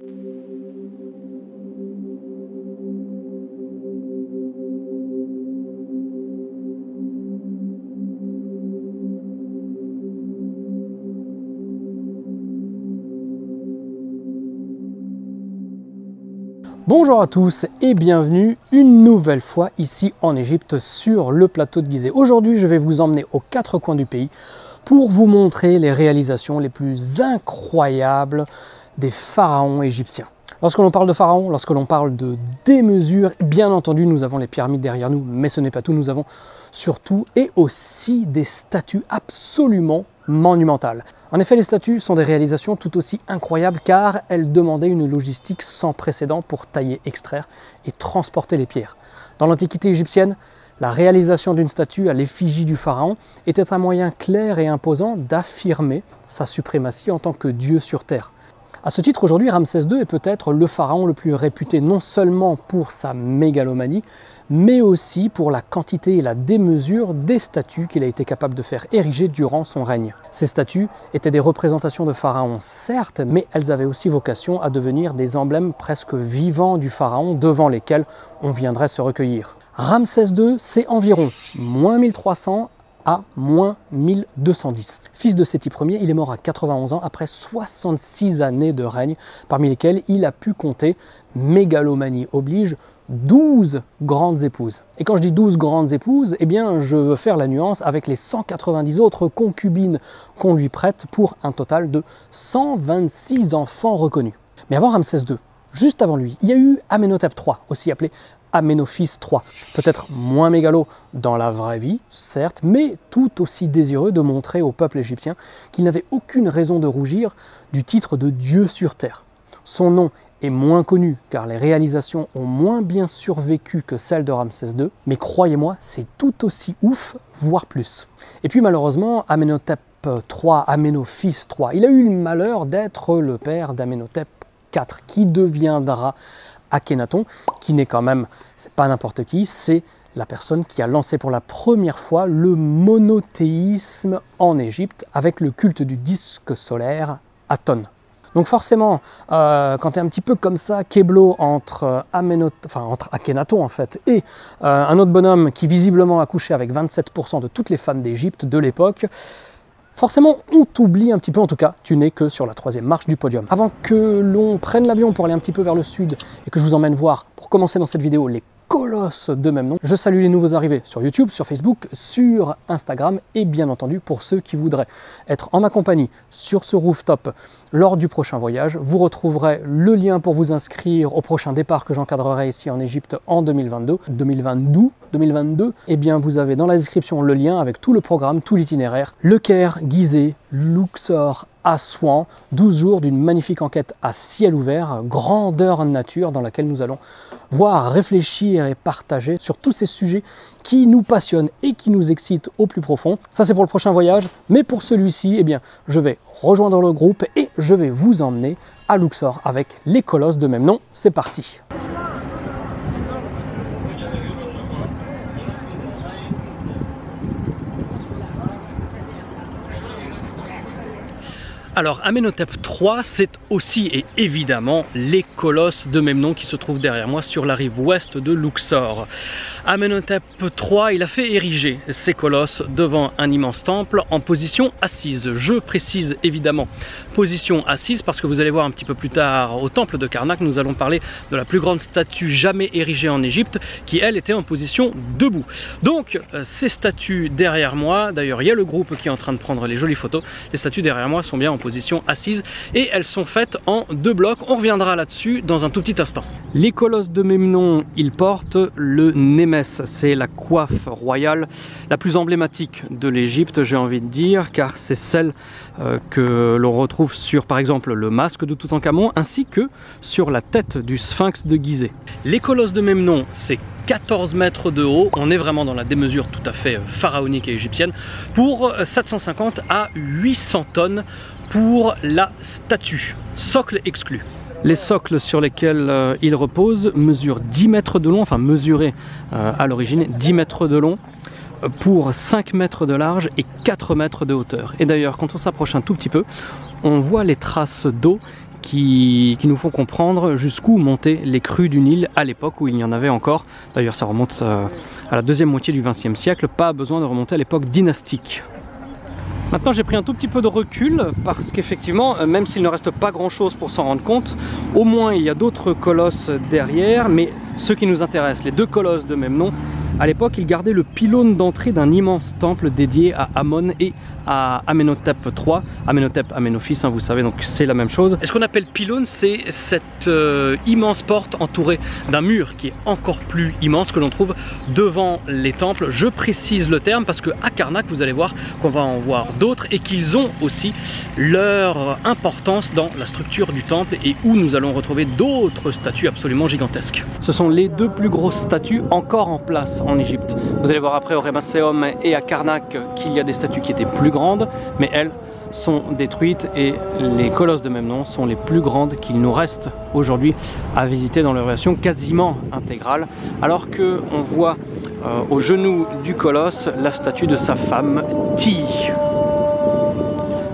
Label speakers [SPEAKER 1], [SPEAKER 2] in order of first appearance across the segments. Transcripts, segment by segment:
[SPEAKER 1] Bonjour à tous et bienvenue une nouvelle fois ici en Égypte sur le plateau de Gizeh. Aujourd'hui, je vais vous emmener aux quatre coins du pays pour vous montrer les réalisations les plus incroyables des pharaons égyptiens. Lorsque l'on parle de pharaons, lorsque l'on parle de démesure, bien entendu, nous avons les pyramides derrière nous, mais ce n'est pas tout, nous avons surtout et aussi des statues absolument monumentales. En effet, les statues sont des réalisations tout aussi incroyables car elles demandaient une logistique sans précédent pour tailler, extraire et transporter les pierres. Dans l'Antiquité égyptienne, la réalisation d'une statue à l'effigie du pharaon était un moyen clair et imposant d'affirmer sa suprématie en tant que dieu sur terre. À ce titre, aujourd'hui, Ramsès II est peut-être le pharaon le plus réputé non seulement pour sa mégalomanie, mais aussi pour la quantité et la démesure des statues qu'il a été capable de faire ériger durant son règne. Ces statues étaient des représentations de pharaons, certes, mais elles avaient aussi vocation à devenir des emblèmes presque vivants du pharaon devant lesquels on viendrait se recueillir. Ramsès II, c'est environ moins 1300 à moins 1210. Fils de Séti Ier, il est mort à 91 ans après 66 années de règne, parmi lesquelles il a pu compter, mégalomanie oblige, 12 grandes épouses. Et quand je dis 12 grandes épouses, eh bien je veux faire la nuance avec les 190 autres concubines qu'on lui prête pour un total de 126 enfants reconnus. Mais avant Ramsès II, juste avant lui, il y a eu Amenhotep III, aussi appelé Amenophis III, peut-être moins mégalo dans la vraie vie, certes, mais tout aussi désireux de montrer au peuple égyptien qu'il n'avait aucune raison de rougir du titre de Dieu sur terre. Son nom est moins connu car les réalisations ont moins bien survécu que celles de Ramsès II, mais croyez-moi, c'est tout aussi ouf, voire plus. Et puis malheureusement, Amenhotep III, Amenophis III, il a eu le malheur d'être le père d'Amenhotep IV, qui deviendra Akhenaton, qui n'est quand même, c'est pas n'importe qui, c'est la personne qui a lancé pour la première fois le monothéisme en Égypte avec le culte du disque solaire Aton. Donc forcément, quand tu es un petit peu comme ça, Keblo entre Akhenaton en fait, et un autre bonhomme qui visiblement a couché avec 27% de toutes les femmes d'Égypte de l'époque, forcément, on t'oublie un petit peu, en tout cas, tu n'es que sur la troisième marche du podium. Avant que l'on prenne l'avion pour aller un petit peu vers le sud et que je vous emmène voir, pour commencer dans cette vidéo, les colosses de même nom, je salue les nouveaux arrivés sur YouTube, sur Facebook, sur Instagram et bien entendu pour ceux qui voudraient être en ma compagnie sur ce rooftop lors du prochain voyage, vous retrouverez le lien pour vous inscrire au prochain départ que j'encadrerai ici en Égypte en 2022, et bien vous avez dans la description le lien avec tout le programme, tout l'itinéraire, Le Caire, Gizeh, Luxor, Assouan, 12 jours d'une magnifique enquête à ciel ouvert, grandeur nature dans laquelle nous allons voir, réfléchir et partager sur tous ces sujets qui nous passionnent et qui nous excitent au plus profond. Ça c'est pour le prochain voyage, mais pour celui-ci, eh bien, je vais rejoindre le groupe et je vais vous emmener à Luxor avec les colosses de même nom. C'est parti! Alors Amenhotep III, c'est aussi et évidemment les colosses de même nom qui se trouvent derrière moi sur la rive ouest de Luxor. Amenhotep III, il a fait ériger ces colosses devant un immense temple en position assise. Je précise évidemment position assise parce que vous allez voir un petit peu plus tard au temple de Karnak, nous allons parler de la plus grande statue jamais érigée en Égypte qui elle était en position debout. Donc ces statues derrière moi, d'ailleurs il y a le groupe qui est en train de prendre les jolies photos, les statues derrière moi sont bien en position assise et elles sont faites en deux blocs. On reviendra là-dessus dans un tout petit instant. Les colosses de même nom, ils portent le Némès, c'est la coiffe royale la plus emblématique de l'Égypte, j'ai envie de dire, car c'est celle que l'on retrouve sur par exemple le masque de Toutankhamon ainsi que sur la tête du sphinx de Gizeh. Les colosses de même nom, c'est 14 mètres de haut, on est vraiment dans la démesure tout à fait pharaonique et égyptienne, pour 750 à 800 tonnes pour la statue, socle exclu. Les socles sur lesquels il repose mesurent 10 mètres de long, enfin mesurés à l'origine 10 mètres de long pour 5 mètres de large et 4 mètres de hauteur. Et d'ailleurs quand on s'approche un tout petit peu, on voit les traces d'eau qui nous font comprendre jusqu'où montaient les crues du Nil à l'époque où il y en avait encore. D'ailleurs ça remonte à la deuxième moitié du XXe siècle, pas besoin de remonter à l'époque dynastique. Maintenant j'ai pris un tout petit peu de recul parce qu'effectivement, même s'il ne reste pas grand chose pour s'en rendre compte, au moins il y a d'autres colosses derrière, mais ceux qui nous intéressent, les deux colosses de même nom, à l'époque ils gardaient le pylône d'entrée d'un immense temple dédié à Amon et à Amenhotep III, Amenhotep, Amenophis, hein, vous savez, donc c'est la même chose. Et ce qu'on appelle pylône, c'est cette immense porte entourée d'un mur qui est encore plus immense que l'on trouve devant les temples. Je précise le terme parce que à Karnak, vous allez voir qu'on va en voir d'autres et qu'ils ont aussi leur importance dans la structure du temple et où nous allons retrouver d'autres statues absolument gigantesques. Ce sont les deux plus grosses statues encore en place en Égypte. Vous allez voir après au Remasseum et à Karnak qu'il y a des statues qui étaient plus grandes, mais elles sont détruites et les colosses de même nom sont les plus grandes qu'il nous reste aujourd'hui à visiter dans leur version quasiment intégrale, alors que on voit au genou du colosse la statue de sa femme Ti.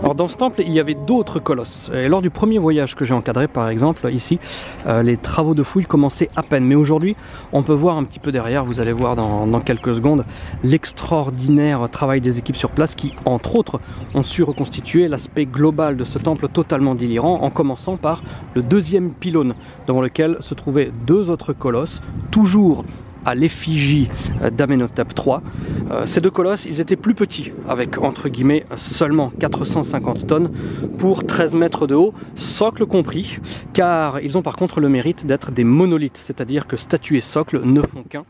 [SPEAKER 1] Alors dans ce temple, il y avait d'autres colosses. Et lors du premier voyage que j'ai encadré, par exemple, ici, les travaux de fouilles commençaient à peine. Mais aujourd'hui, on peut voir un petit peu derrière, vous allez voir dans quelques secondes, l'extraordinaire travail des équipes sur place qui, entre autres, ont su reconstituer l'aspect global de ce temple totalement délirant, en commençant par le deuxième pylône, devant lequel se trouvaient deux autres colosses, toujours à l'effigie d'Amenhotep III. Ces deux colosses, ils étaient plus petits, avec entre guillemets seulement 450 tonnes pour 13 mètres de haut, socle compris, car ils ont par contre le mérite d'être des monolithes, c'est-à-dire que statue et socle ne font qu'un.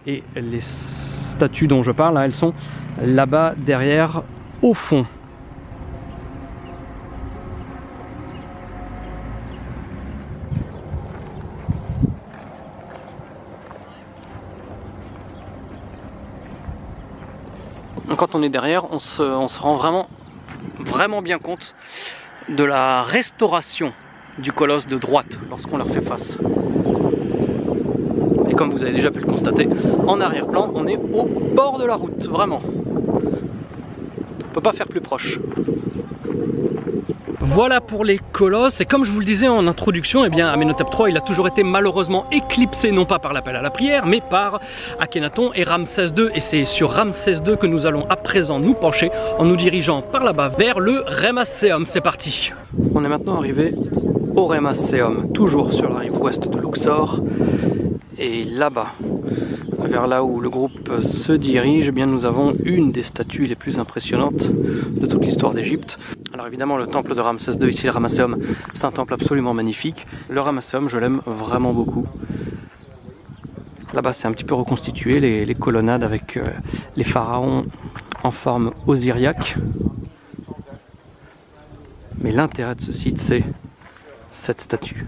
[SPEAKER 1] Et les statues dont je parle, là, elles sont là-bas derrière, au fond. Quand on est derrière, on se rend vraiment bien compte de la restauration du colosse de droite lorsqu'on leur fait face. Et comme vous avez déjà pu le constater, en arrière-plan, on est au bord de la route, vraiment. On ne peut pas faire plus proche. Voilà pour les colosses, et comme je vous le disais en introduction, eh bien Amenhotep III il a toujours été malheureusement éclipsé non pas par l'appel à la prière mais par Akhenaton et Ramsès II, et c'est sur Ramsès II que nous allons à présent nous pencher en nous dirigeant par là-bas vers le Remasseum. C'est parti. On est maintenant arrivé au Remasseum, toujours sur la rive ouest de Luxor, et là-bas, vers là où le groupe se dirige, eh bien nous avons une des statues les plus impressionnantes de toute l'histoire d'Égypte. Alors évidemment le temple de Ramsès II, ici le Ramasseum, c'est un temple absolument magnifique. Le Ramasseum, je l'aime vraiment beaucoup. Là-bas c'est un petit peu reconstitué, les colonnades avec les pharaons en forme osiriaque. Mais l'intérêt de ce site, c'est cette statue.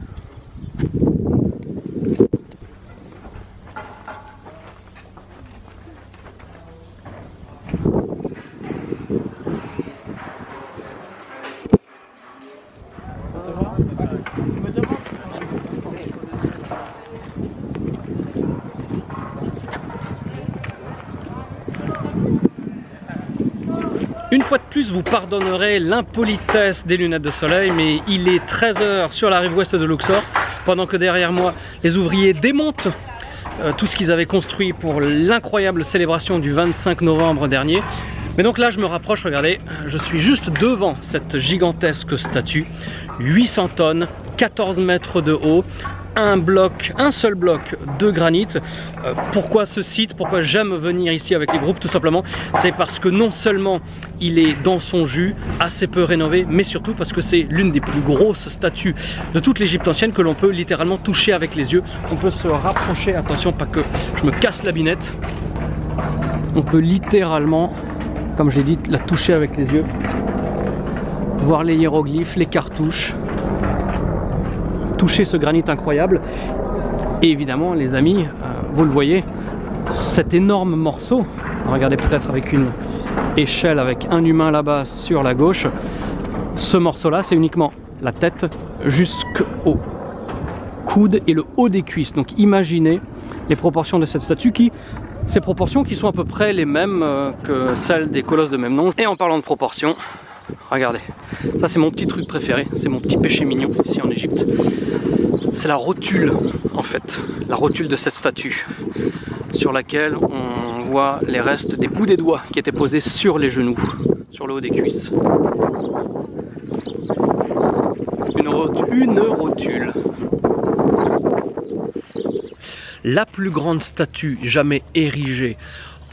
[SPEAKER 1] Une fois de plus, vous pardonnerez l'impolitesse des lunettes de soleil, mais il est 13 h sur la rive ouest de Luxor, pendant que derrière moi, les ouvriers démontent tout ce qu'ils avaient construit pour l'incroyable célébration du 25 novembre dernier. Mais donc là, je me rapproche, regardez, je suis juste devant cette gigantesque statue, 800 tonnes, 14 mètres de haut, un seul bloc de granit. Pourquoi ce site? Pourquoi j'aime venir ici avec les groupes? Tout simplement, c'est parce que non seulement il est dans son jus, assez peu rénové, mais surtout parce que c'est l'une des plus grosses statues de toute l'Égypte ancienne que l'on peut littéralement toucher avec les yeux. On peut se rapprocher, attention pas que je me casse la binette. On peut littéralement, comme j'ai dit, la toucher avec les yeux, voir les hiéroglyphes, les cartouches, toucher ce granit incroyable. Et évidemment les amis, vous le voyez, cet énorme morceau, regardez peut-être avec une échelle avec un humain là-bas sur la gauche, ce morceau là c'est uniquement la tête jusqu'au coude et le haut des cuisses. Donc imaginez les proportions de cette statue, ces proportions qui sont à peu près les mêmes que celles des colosses de même nom. Et en parlant de proportions, Regardez, ça c'est mon petit truc préféré, c'est mon petit péché mignon ici en Égypte. C'est la rotule en fait, la rotule de cette statue sur laquelle on voit les restes des bouts des doigts qui étaient posés sur les genoux, sur le haut des cuisses. Une rotule. La plus grande statue jamais érigée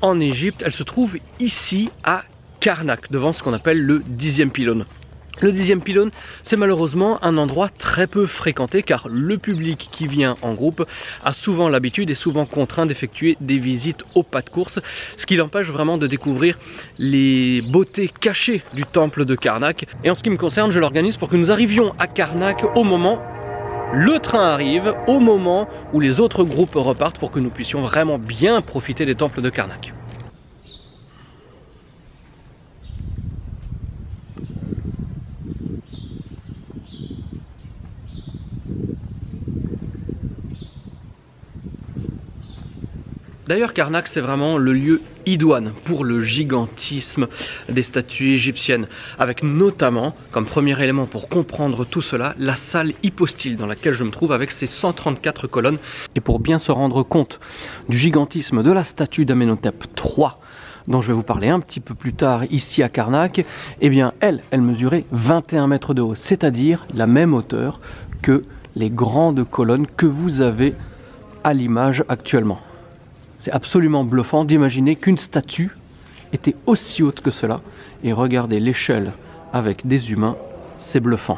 [SPEAKER 1] en Égypte, elle se trouve ici à Karnak, devant ce qu'on appelle le 10e pylône. Le 10e pylône, c'est malheureusement un endroit très peu fréquenté car le public qui vient en groupe a souvent l'habitude et souvent contraint d'effectuer des visites au pas de course, ce qui l'empêche vraiment de découvrir les beautés cachées du temple de Karnak. Et en ce qui me concerne, je l'organise pour que nous arrivions à Karnak au moment le train arrive, au moment où les autres groupes repartent pour que nous puissions vraiment bien profiter des temples de Karnak. D'ailleurs, Karnak, c'est vraiment le lieu idoine pour le gigantisme des statues égyptiennes, avec notamment, comme premier élément pour comprendre tout cela, la salle hypostyle dans laquelle je me trouve avec ses 134 colonnes. Et pour bien se rendre compte du gigantisme de la statue d'Amenhotep III, dont je vais vous parler un petit peu plus tard ici à Karnak, eh bien elle mesurait 21 mètres de haut, c'est-à-dire la même hauteur que les grandes colonnes que vous avez à l'image actuellement. C'est absolument bluffant d'imaginer qu'une statue était aussi haute que cela. Et regardez l'échelle avec des humains, c'est bluffant.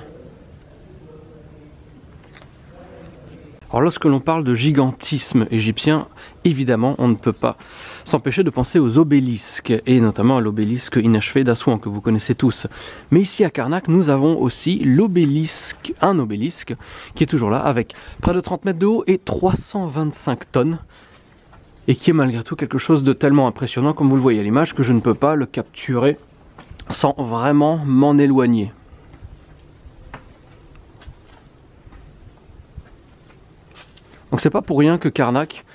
[SPEAKER 1] Alors lorsque l'on parle de gigantisme égyptien, évidemment on ne peut pas s'empêcher de penser aux obélisques, et notamment à l'obélisque inachevé d'Assouan que vous connaissez tous. Mais ici à Karnak, nous avons aussi l'obélisque, un obélisque qui est toujours là avec près de 30 mètres de haut et 325 tonnes. Et qui est malgré tout quelque chose de tellement impressionnant, comme vous le voyez à l'image, que je ne peux pas le capturer sans vraiment m'en éloigner. Donc c'est pas pour rien que Karnak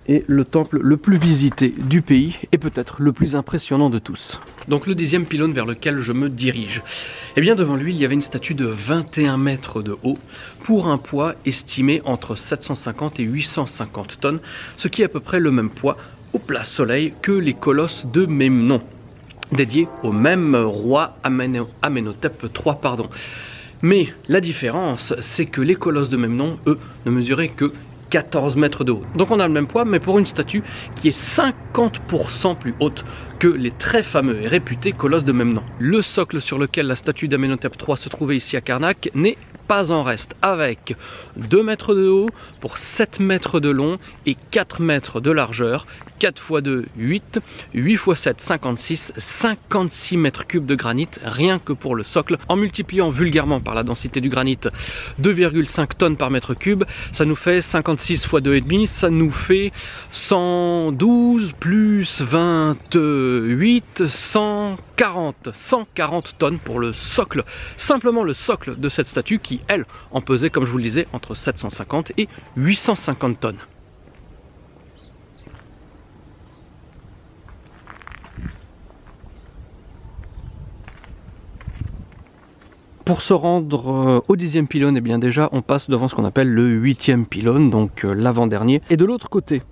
[SPEAKER 1] est le temple le plus visité du pays et peut-être le plus impressionnant de tous. Donc le 10e pylône vers lequel je me dirige. Et bien devant lui, il y avait une statue de 21 mètres de haut pour un poids estimé entre 750 et 850 tonnes, ce qui est à peu près le même poids au plat soleil que les colosses de même nom, dédiés au même roi Amenhotep III. Mais la différence, c'est que les colosses de même nom, eux, ne mesuraient que 14 mètres de haut. Donc on a le même poids, mais pour une statue qui est 50% plus haute que les très fameux et réputés colosses de même nom. Le socle sur lequel la statue d'Amenhotep III se trouvait ici à Karnak n'est pas en reste, avec 2 mètres de haut pour 7 mètres de long et 4 mètres de largeur, 4 x 2, 8, 8 x 7, 56, 56 mètres cubes de granit, rien que pour le socle. En multipliant vulgairement par la densité du granit 2,5 tonnes par mètre cube, ça nous fait 56 x 2,5, ça nous fait 112 plus 28, 140 tonnes pour le socle. Simplement le socle de cette statue qui, elle, en pesait, comme je vous le disais, entre 750 et 850 tonnes. Pour se rendre au 10e pylône, eh bien déjà on passe devant ce qu'on appelle le 8e pylône, donc l'avant-dernier. Et de l'autre côté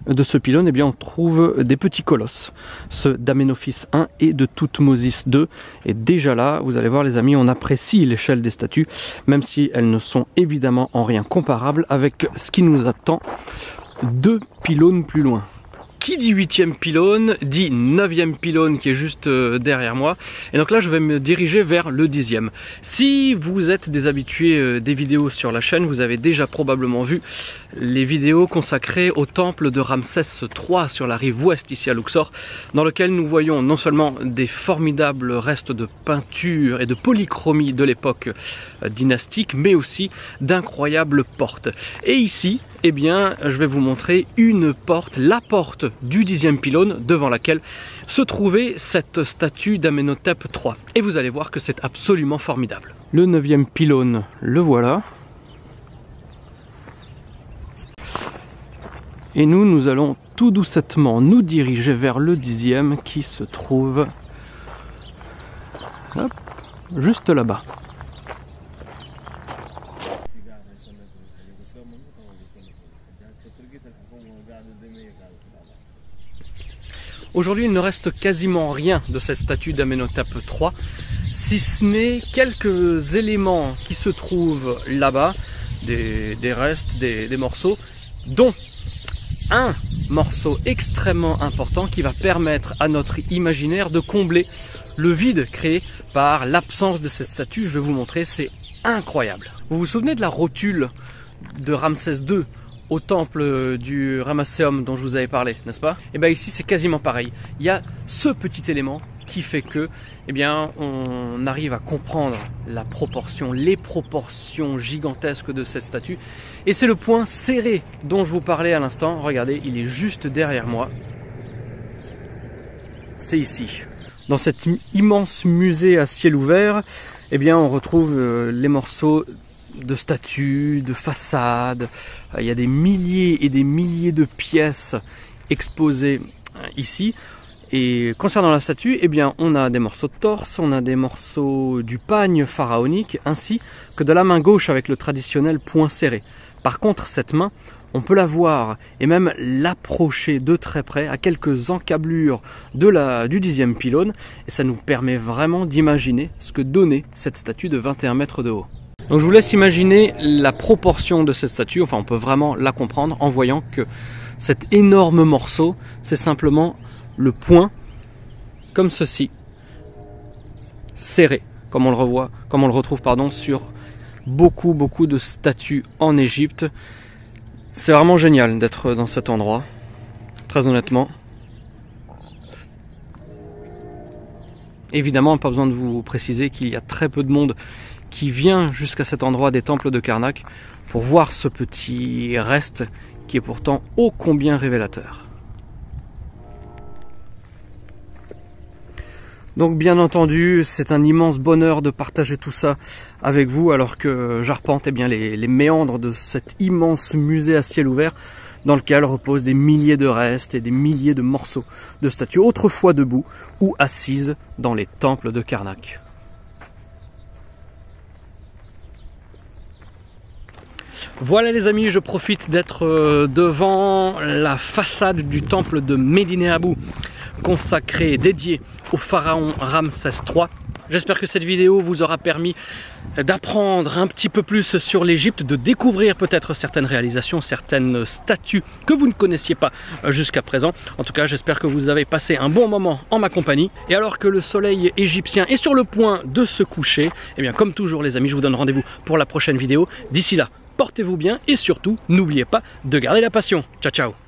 [SPEAKER 1] de ce pylône, eh bien on trouve des petits colosses, ceux d'Amenophis I et de Thoutmôsis II. Et déjà là, vous allez voir les amis, on apprécie l'échelle des statues, même si elles ne sont évidemment en rien comparables avec ce qui nous attend 2 pylônes plus loin. Qui dit 8e pylône, dit 9e pylône qui est juste derrière moi. Et donc là, je vais me diriger vers le 10e. Si vous êtes des habitués des vidéos sur la chaîne, vous avez déjà probablement vu les vidéos consacrées au temple de Ramsès III sur la rive ouest, ici à Luxor, dans lequel nous voyons non seulement des formidables restes de peinture et de polychromie de l'époque dynastique, mais aussi d'incroyables portes. Et ici, eh bien, je vais vous montrer une porte, la porte du 10e pylône devant laquelle se trouvait cette statue d'Amenhotep III. Et vous allez voir que c'est absolument formidable. Le 9e pylône, le voilà. Et nous allons tout doucettement nous diriger vers le 10e qui se trouve... Hop, juste là-bas. Aujourd'hui, il ne reste quasiment rien de cette statue d'Amenhotep III, si ce n'est quelques éléments qui se trouvent là-bas, des restes, des morceaux, dont un morceau extrêmement important qui va permettre à notre imaginaire de combler le vide créé par l'absence de cette statue. Je vais vous montrer, c'est incroyable. Vous vous souvenez de la rotule de Ramsès II au temple du Ramesséum dont je vous avais parlé, n'est-ce pas? Et bien ici c'est quasiment pareil. Il y a ce petit élément qui fait que, eh bien, on arrive à comprendre la proportion, les proportions gigantesques de cette statue. Et c'est le point serré dont je vous parlais à l'instant. Regardez, il est juste derrière moi. C'est ici. Dans cet immense musée à ciel ouvert, eh bien, on retrouve les morceaux de statues, de façades. Il y a des milliers et des milliers de pièces exposées ici. Et concernant la statue, eh bien, on a des morceaux de torse, on a des morceaux du pagne pharaonique, ainsi que de la main gauche avec le traditionnel poing serré. Par contre, cette main, on peut la voir et même l'approcher de très près à quelques encablures du 10e pylône. Et ça nous permet vraiment d'imaginer ce que donnait cette statue de 21 mètres de haut. Donc je vous laisse imaginer la proportion de cette statue, enfin on peut vraiment la comprendre en voyant que cet énorme morceau, c'est simplement le poing, comme ceci, serré, comme on le retrouve sur beaucoup de statues en Égypte. C'est vraiment génial d'être dans cet endroit, très honnêtement. Évidemment, pas besoin de vous préciser qu'il y a très peu de monde qui vient jusqu'à cet endroit des temples de Karnak pour voir ce petit reste qui est pourtant ô combien révélateur. Donc bien entendu, c'est un immense bonheur de partager tout ça avec vous alors que j'arpente les méandres de cet immense musée à ciel ouvert dans lequel reposent des milliers de restes et des milliers de morceaux de statues autrefois debout ou assises dans les temples de Karnak. Voilà les amis, je profite d'être devant la façade du temple de Médine Abou, consacré et dédié au pharaon Ramsès III. J'espère que cette vidéo vous aura permis d'apprendre un petit peu plus sur l'Égypte, de découvrir peut-être certaines réalisations, certaines statues que vous ne connaissiez pas jusqu'à présent. En tout cas, j'espère que vous avez passé un bon moment en ma compagnie. Et alors que le soleil égyptien est sur le point de se coucher, eh bien comme toujours les amis, je vous donne rendez-vous pour la prochaine vidéo. D'ici là, portez-vous bien et surtout, n'oubliez pas de garder la passion. Ciao, ciao!